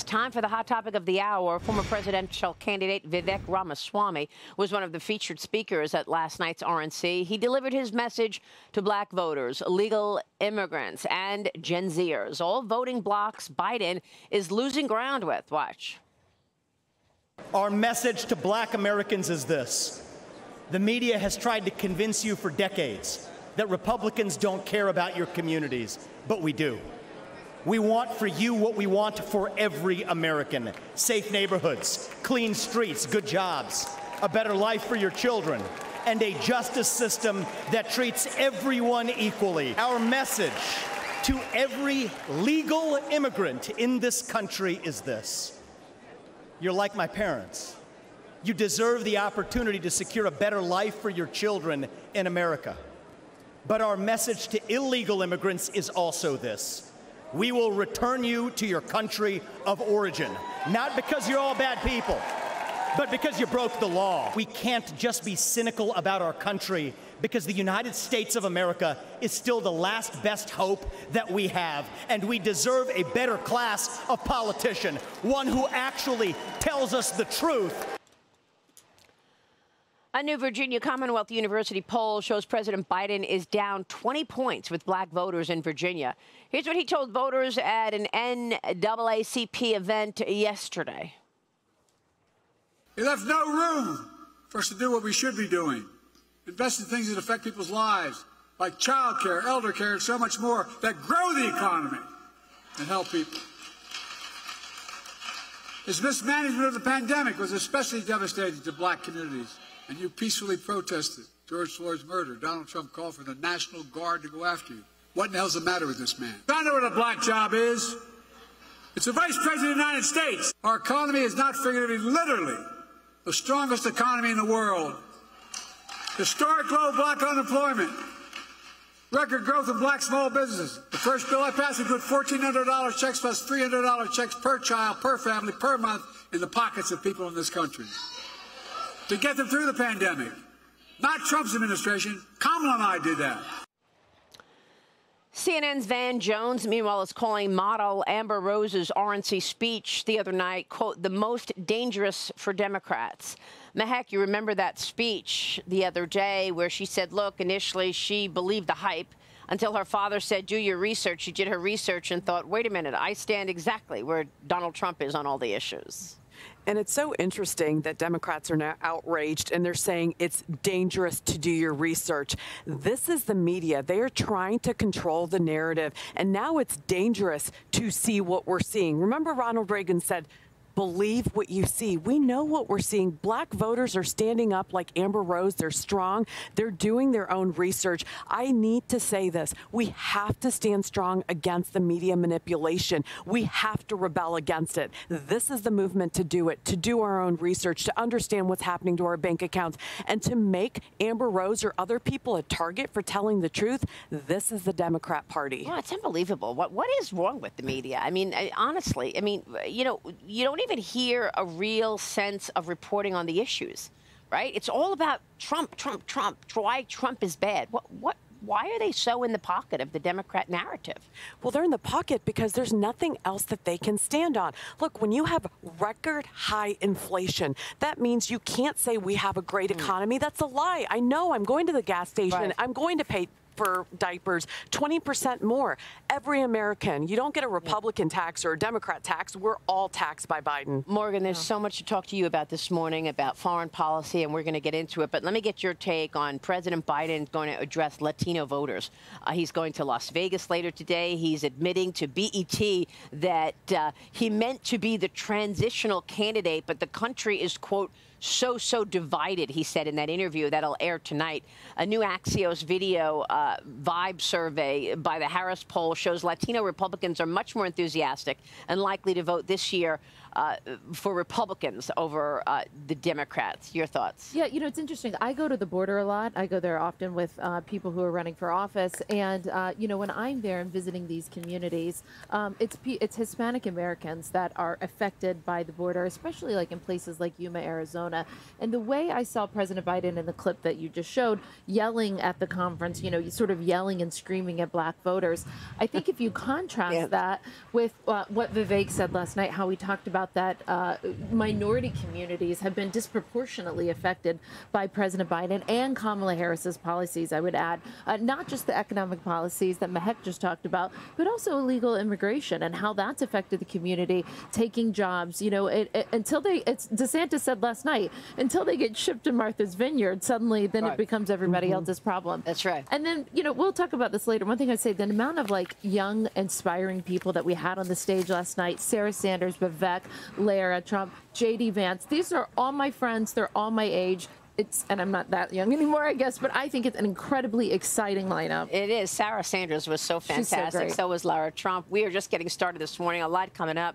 time for the hot topic of the hour. Former presidential candidate Vivek Ramaswamy was one of the featured speakers at last night's RNC. He delivered his message to black voters, illegal immigrants, and Gen Zers, all voting blocs Biden is losing ground with. Watch. Our message to black Americans is this. The media has tried to convince you for decades that Republicans don't care about your communities, but we do. We want for you what we want for every American: safe neighborhoods, clean streets, good jobs, a better life for your children, and a justice system that treats everyone equally. Our message to every legal immigrant in this country is this: you're like my parents. You deserve the opportunity to secure a better life for your children in America. But our message to illegal immigrants is also this: we will return you to your country of origin, not because you're all bad people, but because you broke the law. We can't just be cynical about our country, because the United States of America is still the last best hope that we have, and we deserve a better class of politician, one who actually tells us the truth. A new Virginia Commonwealth University poll shows President Biden is down 20 points with black voters in Virginia. Here's what he told voters at an NAACP event yesterday. He left no room for us to do what we should be doing: invest in things that affect people's lives, like child care, elder care, and so much more, that grow the economy and help people. His mismanagement of the pandemic was especially devastating to black communities. And you peacefully protested George Floyd's murder. Donald Trump called for the National Guard to go after you. What in the hell's the matter with this man? I know what a black job is. It's the Vice President of the United States. Our economy is not figuratively, literally, the strongest economy in the world. Historic low black unemployment. Record growth in black small businesses. The first bill I passed would put $1,400 checks plus $300 checks per child, per family, per month in the pockets of people in this country, to get them through the pandemic. Not Trump's administration. Kamala and I did that. CNN's Van Jones, meanwhile, is calling model Amber Rose's RNC speech the other night, quote, the most dangerous for Democrats. Mahek, you remember that speech the other day where she said, look, initially she believed the hype until her father said, do your research. She did her research and thought, wait a minute, I stand exactly where Donald Trump is on all the issues. And it's so interesting that Democrats are now outraged and they're saying it's dangerous to do your research. This is the media. They are trying to control the narrative. And now it's dangerous to see what we're seeing. Remember, Ronald Reagan said, believe what you see. We know what we're seeing. Black voters are standing up like Amber Rose. They're strong. They're doing their own research. I need to say this. We have to stand strong against the media manipulation. We have to rebel against it. This is the movement to do it, to do our own research, to understand what's happening to our bank accounts, and to make Amber Rose or other people a target for telling the truth. This is the Democrat Party. Well, it's unbelievable. What is wrong with the media? I mean, honestly, I mean, you know, you don't even hear a real sense of reporting on the issues, right? It's all about Trump, Trump, Trump. Why Trump is bad. Why are they so in the pocket of the Democrat narrative? Well, they're in the pocket because there's nothing else that they can stand on. Look, when you have record high inflation, that means you can't say we have a great economy. That's a lie. I know. I'm going to the gas station. Right. I'm going to pay for diapers 20% more. Every American. You don't get a Republican tax or a Democrat tax. We're all taxed by Biden. Morgan, there's so much to talk to you about this morning about foreign policy, and we're going to get into it. But let me get your take on President Biden going to address Latino voters. He's going to Las Vegas later today. He's admitting to BET that he meant to be the transitional candidate, but the country is, quote, so divided, he said in that interview that'll air tonight. A new Axios video vibe survey by the Harris poll shows Latino Republicans are much more enthusiastic and likely to vote this year for Republicans over the Democrats. Your thoughts? Yeah, you know, it's interesting. I go to the border a lot. I go there often with people who are running for office. And, you know, when I'm there and visiting these communities, it's Hispanic Americans that are affected by the border, especially like in places like Yuma, Arizona. Arizona. And the way I saw President Biden in the clip that you just showed, yelling at the conference, sort of yelling and screaming at black voters, I think if you contrast that with what Vivek said last night, how he talked about that minority communities have been disproportionately affected by President Biden and Kamala Harris's policies, I would add, not just the economic policies that Mehek just talked about, but also illegal immigration and how that's affected the community, taking jobs, until DeSantis said last night, until they get shipped to Martha's Vineyard, suddenly then it becomes everybody else's problem. That's right. And then, we'll talk about this later. One thing I'd say, the amount of young, inspiring people that we had on the stage last night, Sarah Sanders, Vivek, Lara, Trump, J.D. Vance, these are all my friends. They're all my age. And I'm not that young anymore, I guess, but I think it's an incredibly exciting lineup. It is. Sarah Sanders was so fantastic. So was Lara Trump. We are just getting started this morning. A lot coming up.